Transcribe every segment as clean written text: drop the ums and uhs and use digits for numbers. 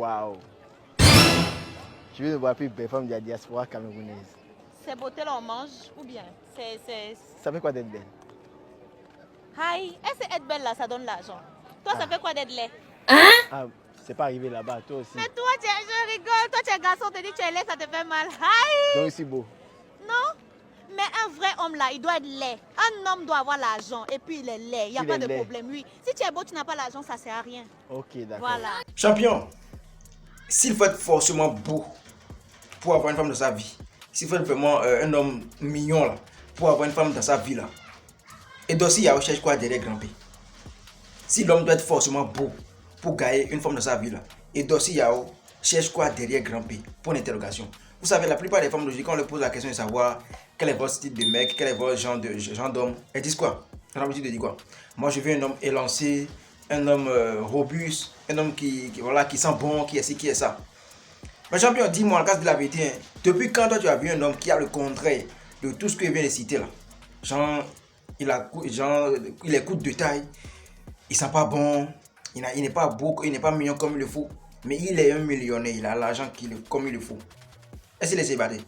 Waouh. Je veux ne voir plus belle femme de la diaspora camerounaise. Ces beautés-là, on mange ou bien c'est... Ça fait quoi d'être belle? Aïe, est-ce que être belle là, ça donne l'argent? Toi, ça fait quoi d'être laid? Ah, c'est pas arrivé là-bas, toi aussi. Mais toi, je rigole. Toi, tu es garçon, tu dis tu es laid, ça te fait mal. Aïe! Donc ici beau. Non? Mais un vrai homme là, il doit être laid. Un homme doit avoir l'argent et puis il est laid. Il n'y a pas de problème. Oui. Si tu es beau, tu n'as pas l'argent, ça ne sert à rien. Ok, d'accord. Voilà. Champion, s'il faut être forcément beau pour avoir une femme dans sa vie, s'il faut être vraiment un homme mignon là, pour avoir une femme dans sa vie là, et d'aussi il y a recherche quoi derrière grand P. Si l'homme doit être forcément beau pour gagner une femme dans sa vie là, et d'aussi il y a cherche quoi derrière grand P, pour l'interrogation. Vous savez, la plupart des femmes aujourd'hui, quand on leur pose la question de savoir quel est votre style de mec, quel est votre genre d'homme, elles disent quoi? Elles ont l'habitude de dire quoi? Moi je veux un homme élancé, un homme robuste, un homme qui sent bon, qui est ci, qui est ça. Mais champion, dis-moi en cas de la vérité, hein, depuis quand toi tu as vu un homme qui a le contraire de tout ce que je viens de citer là? Genre, il est court de taille, il sent pas bon, il n'est pas beau, il n'est pas mignon comme il le faut, mais il est un millionnaire, il a l'argent comme il le faut. Est-ce qu'il est célibataire?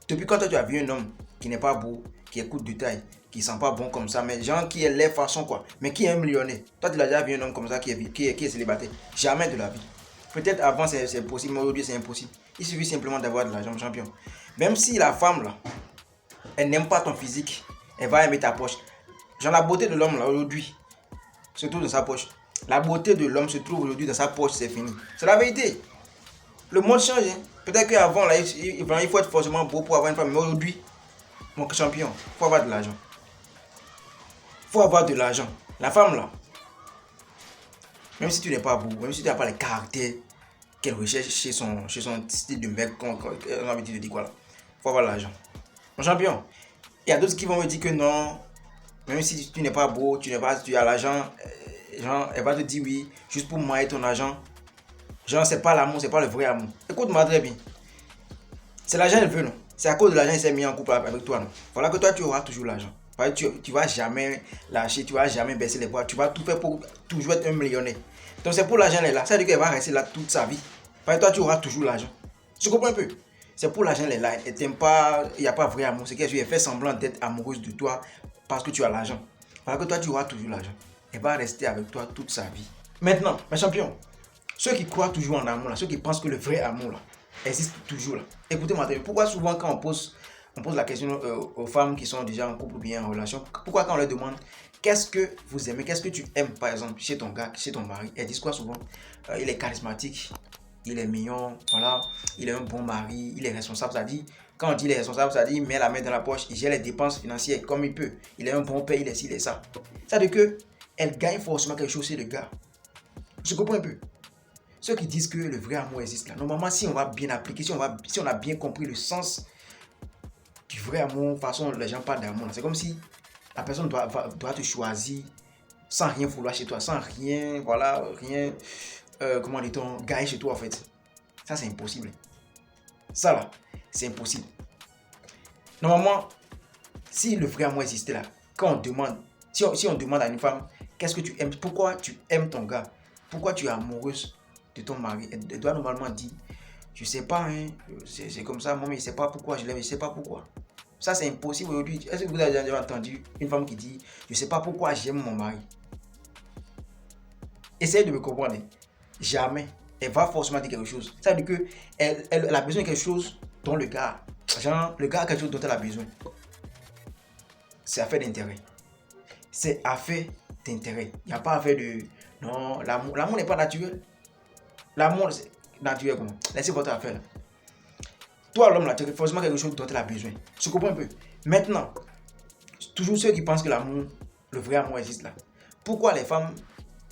Depuis quand toi tu as vu un homme qui n'est pas beau, qui est court de taille, qui sent pas bon comme ça, mais genre qui est laid façon quoi, mais qui est un millionnaire? Toi tu l'as déjà vu un homme comme ça qui est célibataire? Jamais de la vie. Peut-être avant c'est possible, mais aujourd'hui c'est impossible. Il suffit simplement d'avoir de l'argent, champion. Même si la femme là, elle n'aime pas ton physique, elle va aimer ta poche. Genre la beauté de l'homme là aujourd'hui se trouve dans sa poche. La beauté de l'homme se trouve aujourd'hui dans sa poche, c'est fini. C'est la vérité. Le monde change. Hein. Peut-être qu'avant là, il faut être forcément beau pour avoir une femme, mais aujourd'hui, mon champion, il faut avoir de l'argent. Il faut avoir de l'argent. La femme là, même si tu n'es pas beau, même si tu n'as pas les caractères qu'elle recherche chez son style de mec, on a l'habitude de dire quoi là, il faut avoir de l'argent. Mon champion, il y a d'autres qui vont me dire que non, même si tu n'es pas beau, tu as l'argent, genre, elle va te dire oui, juste pour mailler ton argent. Genre, c'est pas l'amour, c'est pas le vrai amour. Écoute-moi très bien. C'est l'argent qu'elle veut, non? C'est à cause de l'argent qu'elle s'est mis en couple avec toi, non? Voilà que toi, tu auras toujours l'argent. Tu vas jamais lâcher, tu vas jamais baisser les bras. Tu vas tout faire pour toujours être un millionnaire. Donc, c'est pour l'argent, elle est là. Ça veut dire qu'elle va rester là toute sa vie. Parce que toi, tu auras toujours l'argent. Tu comprends un peu? C'est pour l'argent, elle est là. Elle t'aime pas, il n'y a pas vrai amour. C'est qu'elle fait semblant d'être amoureuse de toi parce que tu as l'argent. Voilà que toi, tu auras toujours l'argent. Elle va rester avec toi toute sa vie. Maintenant, mes champions, ceux qui croient toujours en amour, là, ceux qui pensent que le vrai amour là, existe toujours là. Écoutez-moi, pourquoi souvent quand on pose la question aux femmes qui sont déjà en couple ou bien en relation, pourquoi quand on leur demande qu'est-ce que vous aimez, qu'est-ce que tu aimes par exemple chez ton gars, chez ton mari, elles disent quoi souvent? Il est charismatique, il est mignon, voilà, il est un bon mari, il est responsable, ça dit, quand on dit il est responsable, ça dit il met la main dans la poche, il gère les dépenses financières comme il peut, il est un bon père, il est ci, il est ça. Ça veut dire que elle gagne forcément quelque chose chez le gars. Je comprends un peu. Ceux qui disent que le vrai amour existe là, normalement si on va bien appliquer, si on a bien compris le sens du vrai amour, de toute façon les gens parlent d'amour, c'est comme si la personne doit te choisir sans rien vouloir chez toi, sans rien, voilà, rien, comment dit-on, gagner chez toi en fait. Ça c'est impossible. Ça là, c'est impossible. Normalement, si le vrai amour existait là, quand on demande, si on demande à une femme, qu'est-ce que tu aimes, pourquoi tu aimes ton gars, pourquoi tu es amoureuse de ton mari, elle doit normalement dire, je sais pas, hein, c'est comme ça, moi, je sais pas pourquoi je l'aime, je sais pas pourquoi. Ça, c'est impossible aujourd'hui. Est-ce que vous avez déjà entendu une femme qui dit, je sais pas pourquoi j'aime mon mari? Essayez de me comprendre. Jamais. Elle va forcément dire quelque chose. Ça veut dire qu'elle a besoin de quelque chose dont le gars a quelque chose dont elle a besoin. C'est affaire d'intérêt. C'est affaire d'intérêt. Il n'y a pas affaire de... Non, l'amour n'est pas naturel. L'amour, c'est naturel comment? Laissez votre affaire là. Toi, l'homme là, tu as forcément quelque chose dont elle a besoin. Tu comprends un peu? Maintenant, toujours ceux qui pensent que l'amour, le vrai amour existe là. Pourquoi les femmes,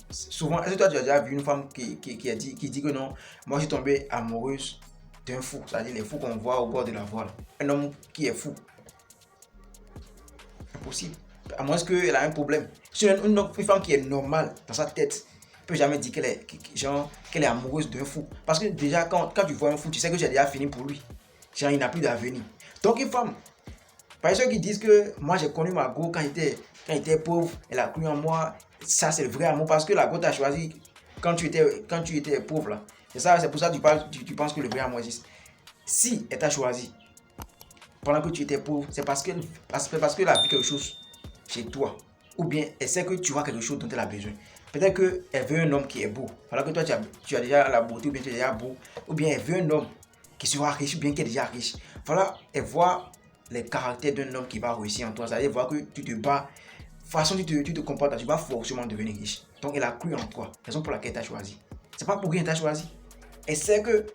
souvent, est-ce que toi tu as déjà vu une femme qui dit que non, moi je suis tombée amoureuse d'un fou, c'est-à-dire les fous qu'on voit au bord de la voie là. Un homme qui est fou. Impossible. À moins qu'elle a un problème. Si une femme qui est normale dans sa tête, peut jamais dire qu'elle est amoureuse d'un fou. Parce que déjà, quand tu vois un fou, tu sais que j'ai déjà fini pour lui. Genre, il n'a plus d'avenir. Donc, une femme, par ceux qui disent que moi j'ai connu ma go quand il était pauvre, elle a cru en moi, ça c'est le vrai amour parce que la go t'a choisi quand tu étais pauvre là. C'est pour ça que tu penses que le vrai amour existe. Si elle t'a choisi pendant que tu étais pauvre, c'est parce qu'elle a vu quelque chose chez toi. Ou bien elle sait que tu vois quelque chose dont elle a besoin. Peut-être qu'elle veut un homme qui est beau. Alors que toi, tu as déjà la beauté, ou bien tu es déjà beau. Ou bien elle veut un homme qui sera riche, ou bien qui est déjà riche. Voilà, elle voit les caractères d'un homme qui va réussir en toi. C'est-à-dire, elle voit que tu te bats. Façon tu te comportes, tu vas forcément devenir riche. Donc, elle a cru en toi. Raison pour laquelle elle t'a choisi. C'est pas pour rien qu'elle t'a choisi. Elle sait que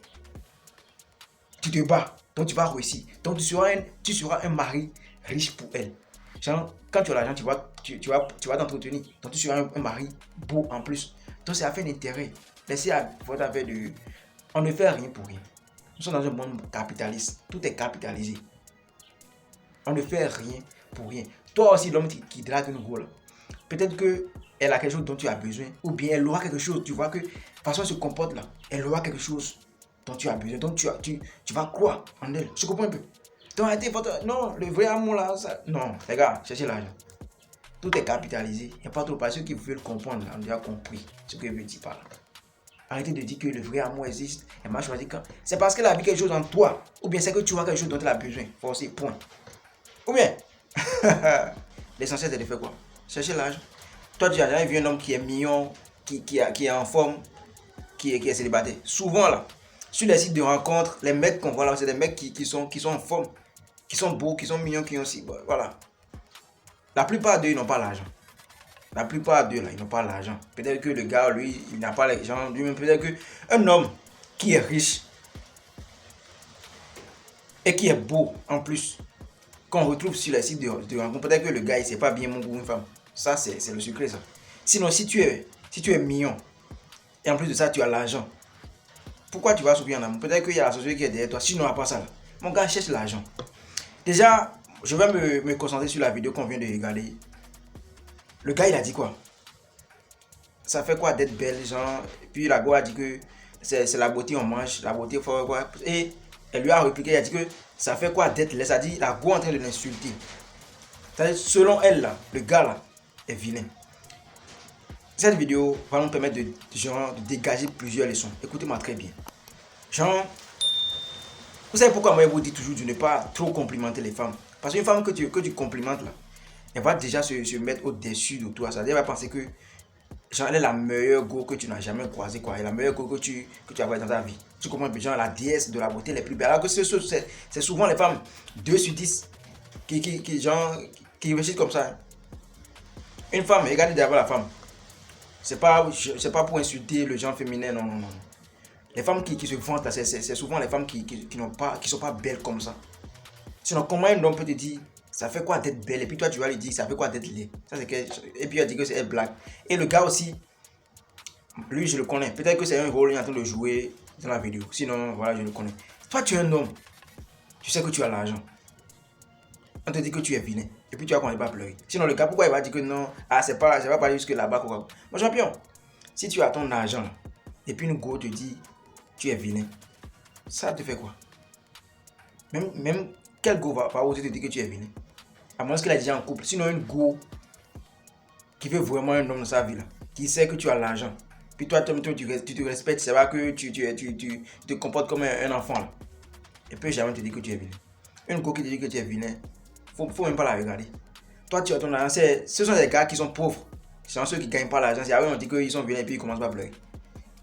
tu te bats. Donc, tu vas réussir. Donc, tu seras un mari riche pour elle. Genre, quand tu as l'argent, tu vas t'entretenir. Donc, tu seras un mari beau en plus. Donc, c'est affaire d'intérêt. Laissez votre affaire de... On ne fait rien pour rien. Nous sommes dans un monde capitaliste. Tout est capitalisé. On ne fait rien pour rien. Toi aussi, l'homme qui drague une go, peut-être qu'elle a quelque chose dont tu as besoin. Ou bien elle aura quelque chose. Tu vois que, de toute façon, elle se comporte là. Elle aura quelque chose dont tu as besoin. Donc, tu vas croire en elle. Tu comprends un peu? Donc, arrêtez votre... Non, le vrai amour là, ça... Non, les gars, cherchez l'argent. Tout est capitalisé. Il n'y a pas trop. Ceux qui veulent comprendre, là, on a déjà compris ce que je veux dire par là. Arrêtez de dire que le vrai amour existe. Elle m'a choisi quand. C'est parce qu'elle a vu quelque chose en toi. Ou bien c'est que tu vois quelque chose dont elle a besoin. Forcé, point. Ou bien, l'essentiel c'est de faire quoi? Chercher l'argent. Toi, tu as jamais vu un homme qui est mignon, qui est en forme, qui est célibataire. Souvent là, sur les sites de rencontres, les mecs qu'on voit là, c'est des mecs qui sont en forme, qui sont beaux, qui sont mignons, qui ont aussi. Voilà. La plupart d'eux, ils n'ont pas l'argent. La plupart d'eux, là, ils n'ont pas l'argent. Peut-être que le gars, lui, il n'a pas l'argent. Lui-même, peut-être qu'un homme qui est riche et qui est beau en plus, qu'on retrouve sur les sites de rencontre, peut-être que le gars, il ne sait pas bien mon goût une femme. Ça, c'est le secret, ça. Sinon, si tu es mignon, et en plus de ça, tu as l'argent, pourquoi tu vas souffrir en amour? Peut-être qu'il y a la société qui est derrière toi. Sinon, à part ça, là, mon gars, cherche l'argent. Déjà, je vais me concentrer sur la vidéo qu'on vient de regarder. Le gars, il a dit quoi? Ça fait quoi d'être belle, genre? Et puis la go a dit que c'est la beauté on mange, la beauté faut quoi. Et elle lui a répliqué, elle a dit que ça fait quoi d'être laid. Ça dit la go en train de l'insulter. Selon elle là, le gars là est vilain. Cette vidéo va nous permettre de dégager plusieurs leçons. Écoutez-moi très bien. Genre, vous savez pourquoi moi je vous dis toujours de ne pas trop complimenter les femmes? Parce qu'une femme que tu complimentes là, elle va déjà se mettre au-dessus de toi. C'est-à-dire elle va penser que genre, elle est la meilleure go que tu n'as jamais croisée, quoi. Elle est la meilleure go que tu as vu dans ta vie. Tu comprends? Genre, la déesse de la beauté les plus belles. Alors que c'est souvent les femmes 2 sur 10 qui réussissent comme ça. Une femme, regardez d'abord la femme. C'est pas pour insulter le genre féminin, non, non, non. Les femmes qui se vantent, c'est souvent les femmes qui sont pas belles comme ça. Sinon, comment un homme peut te dire, ça fait quoi d'être belle? Et puis toi, tu vas lui dire, ça fait quoi d'être laid? Et puis il a dit que c'est blague. Et le gars aussi, lui, je le connais. Peut-être que c'est un rôle qu'il est en train de jouer dans la vidéo. Sinon, voilà, je le connais. Toi, tu es un homme. Tu sais que tu as l'argent. On te dit que tu es vilain. Et puis tu vas qu'on ne pas pleurer. Sinon, le gars, pourquoi il va dire que non? Ah, ça va pas aller jusque là-bas, quoi. Mon champion, si tu as ton argent, et puis une go te dit, tu es vilain, ça te fait quoi? Même quel go va oser te dire que tu es vilain? À moins qu'elle est déjà en couple. Sinon, une go qui veut vraiment un homme dans sa vie, là, qui sait que tu as l'argent. Puis toi, tu te respectes, c'est vrai que tu te comportes comme un enfant. Là. Et puis jamais te dire que tu es vilain. Une go qui te dit que tu es vilain, faut même pas la regarder. Toi, tu as ton argent. Ce sont des gars qui sont pauvres. Ce sont ceux qui ne gagnent pas l'argent. C'est à eux on dit qu'ils sont vilains et puis ils commencent à pleurer.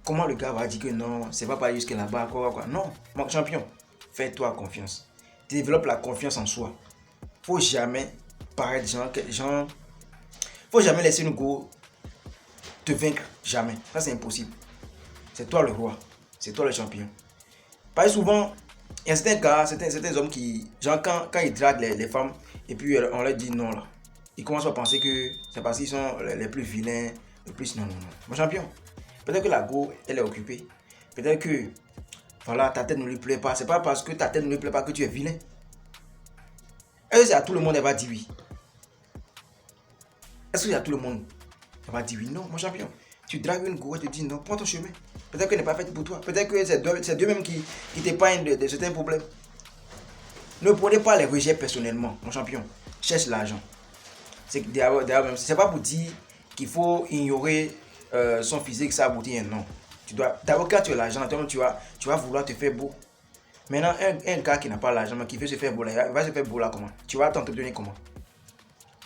Comment le gars va dire que non, c'est pas aller jusqu'à là-bas, quoi. Non, mon champion, fais-toi confiance. Développe la confiance en soi. Faut jamais paraître faut jamais laisser une go te vaincre. Jamais. Ça, c'est impossible. C'est toi le roi. C'est toi le champion. Parce que souvent, il y a certains hommes qui, genre quand ils draguent les femmes, et puis on leur dit non là. Ils commencent à penser que c'est parce qu'ils sont les plus vilains, le plus non. Mon champion. Peut-être que la go, elle est occupée. Peut-être que, voilà, ta tête ne lui plaît pas. C'est pas parce que ta tête ne lui plaît pas que tu es vilain. Est-ce que c'est à tout le monde, elle va dire oui? Est-ce que c'est à tout le monde? Elle va dire oui. Non, mon champion. Tu dragues une go, elle te dit non, prends ton chemin. Peut-être qu'elle n'est pas faite pour toi. Peut-être que c'est d'eux-mêmes qui t'épargnent de certains problèmes. Ne prenez pas les rejets personnellement, mon champion. Cherche l'argent. C'est pas pour dire qu'il faut ignorer son physique, sa beauté, non. Tu dois, d'abord, quand tu as l'argent, tu vas vouloir te faire beau. Maintenant, un gars qui n'a pas l'argent, mais qui veut se faire beau, là, il va se faire beau là comment? Tu vas t'entretenir comment?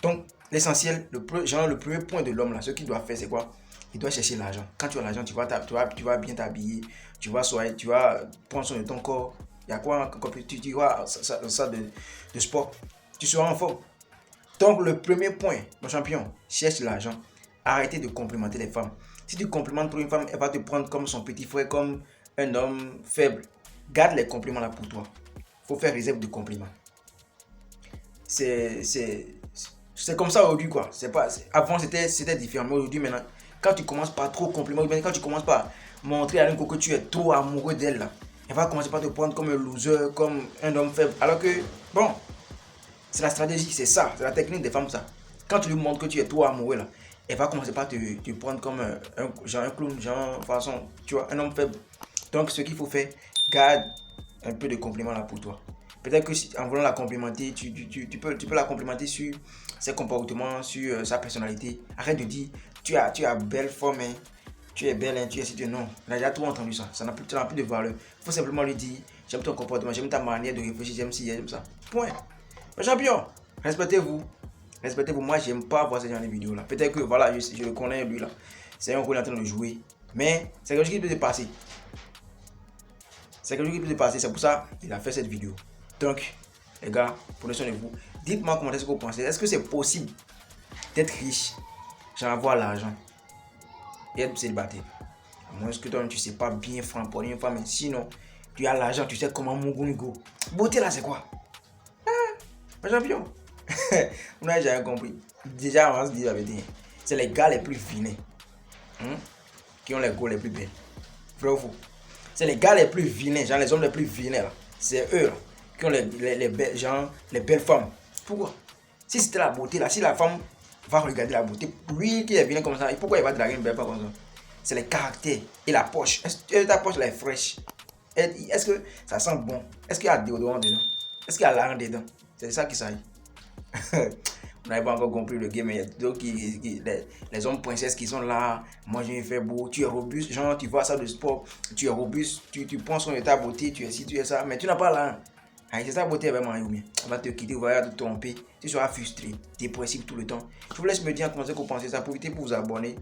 Donc, l'essentiel, le premier point de l'homme là, ce qu'il doit faire, c'est quoi? Il doit chercher l'argent. Quand tu as l'argent, tu vas bien t'habiller, tu vas prendre soin de ton corps. Il y a quoi? Tu vois, ça de sport. Tu seras en forme. Donc, le premier point, mon champion, cherche l'argent. Arrêtez de complimenter les femmes. Si tu complimentes pour une femme, elle va te prendre comme son petit frère, comme un homme faible. Garde les compliments là pour toi. Il faut faire réserve de compliments. C'est comme ça aujourd'hui quoi. Avant c'était différent. Mais aujourd'hui maintenant, quand tu commences par trop complimenter, quand tu commences par montrer à l'un que tu es trop amoureux d'elle là, elle va commencer par te prendre comme un loser, comme un homme faible. Alors que, bon, c'est la stratégie, c'est ça, c'est la technique des femmes ça. Quand tu lui montres que tu es trop amoureux là, elle va commencer par te prendre comme un clown, façon, tu vois, un homme faible. Donc ce qu'il faut faire, garde un peu de compliments là pour toi. Peut-être que en voulant la complimenter, tu peux la complimenter sur ses comportements, sur sa personnalité. Arrête de dire, tu as belle forme, hein, tu es belle, hein, tu es si tu non. On a déjà tout entendu ça, ça n'a plus de valeur. Il faut simplement lui dire, j'aime ton comportement, j'aime ta manière de réfléchir, j'aime ci, j'aime ça. Point. Mes champions, respectez-vous. Respectez-vous, moi j'aime pas voir ce genre de vidéos là. Peut-être que voilà, je le connais lui là. C'est un rôle en train de jouer. Mais c'est quelque chose qui peut se passer. C'est quelque chose qui peut se passer. C'est pour ça qu'il a fait cette vidéo. Donc, les gars, prenez soin de vous. Dites-moi comment est-ce que vous pensez. Est-ce que c'est possible d'être riche, genre avoir l'argent et être célibataire? À moins que toi tu sais pas bien pour une femme. Mais sinon, tu as l'argent, tu sais comment mon go. Beauté là, c'est quoi? Mes champions. Vous n'avez jamais compris. Déjà, on va se dire la vérité. C'est les gars les plus vilains qui ont les go les plus belles. Vrai ou faux? C'est les gars les plus vilains, genre les hommes les plus vilains là. C'est eux là, qui ont les belles femmes. Pourquoi? Si c'était la beauté là, si la femme va regarder la beauté, lui qui est vilain comme ça, pourquoi il va draguer une belle femme comme ça? C'est les caractères et la poche. Est-ce que ta poche là est fraîche? Est-ce que ça sent bon? Est-ce qu'il y a déodorant dedans? Est-ce qu'il y a l'argent dedans? C'est ça qui s'agit. On n'avait pas encore compris le game. Donc, les hommes princesses qui sont là, moi je vais faire beau, tu es robuste, genre tu vois ça de sport, tu es robuste, tu prends soin de ta beauté, tu es ci, tu es ça, mais tu n'as pas là. C'est ta beauté, elle va m'en bien. Elle va te quitter, elle va te tromper, tu seras frustré, dépressif tout le temps. Je vous laisse me dire en commentaire ce que vous pensez, ça pour éviter pour vous abonner.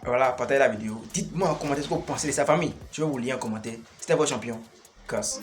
Voilà, partagez la vidéo. Dites-moi en commentaire ce que vous pensez de sa famille. Je vais vous lire en commentaire. C'était votre champion. Casse.